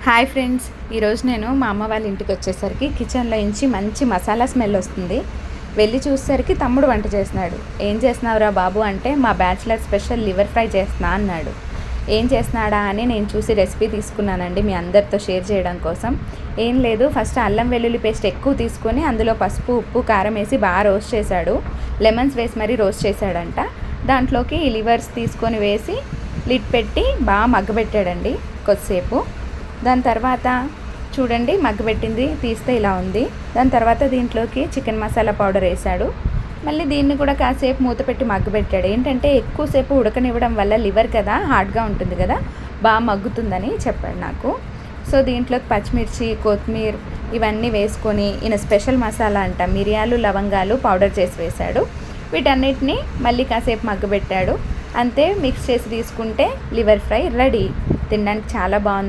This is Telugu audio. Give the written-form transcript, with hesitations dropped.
హాయ్ ఫ్రెండ్స్, ఈరోజు నేను మా అమ్మ వాళ్ళ ఇంటికి వచ్చేసరికి కిచెన్లో నుంచి మంచి మసాలా స్మెల్ వస్తుంది. వెళ్ళి చూసేసరికి తమ్ముడు వంట చేస్తున్నాడు. ఏం చేస్తున్నావురా బాబు అంటే మా బ్యాచిలర్ స్పెషల్ లివర్ ఫ్రై చేస్తున్నా అన్నాడు. ఏం చేస్తున్నాడా అని నేను చూసి రెసిపీ తీసుకున్నానండి మీ అందరితో షేర్ చేయడం కోసం. ఏం లేదు, ఫస్ట్ అల్లం వెల్లుల్లి పేస్ట్ ఎక్కువ తీసుకొని అందులో పసుపు ఉప్పు కారం వేసి బాగా రోస్ట్ చేశాడు. లెమన్స్ వేసి మరీ రోస్ట్ చేశాడంట. దాంట్లోకి ఈ లివర్స్ తీసుకొని వేసి లిడ్ పెట్టి బాగా మగ్గబెట్టాడండి కొద్దిసేపు. దాని తర్వాత చూడండి మగ్గబెట్టింది తీస్తే ఇలా ఉంది. దాని తర్వాత దీంట్లోకి చికెన్ మసాలా పౌడర్ వేసాడు. మళ్ళీ దీన్ని కూడా కాసేపు మూత పెట్టి మగ్గబెట్టాడు. ఏంటంటే ఎక్కువసేపు ఉడకనివ్వడం వల్ల లివర్ కదా హార్డ్గా ఉంటుంది కదా, బాగా మగ్గుతుందని చెప్పాడు నాకు. సో దీంట్లోకి పచ్చిమిర్చి కొత్తిమీర ఇవన్నీ వేసుకొని ఈయన స్పెషల్ మసాలా అంట మిరియాలు లవంగాలు పౌడర్ చేసి వేశాడు. వీటన్నిటిని మళ్ళీ కాసేపు మగ్గబెట్టాడు. అంతే, మిక్స్ చేసి తీసుకుంటే లివర్ ఫ్రై రెడీ. తినడానికి చాలా బాగుందండి.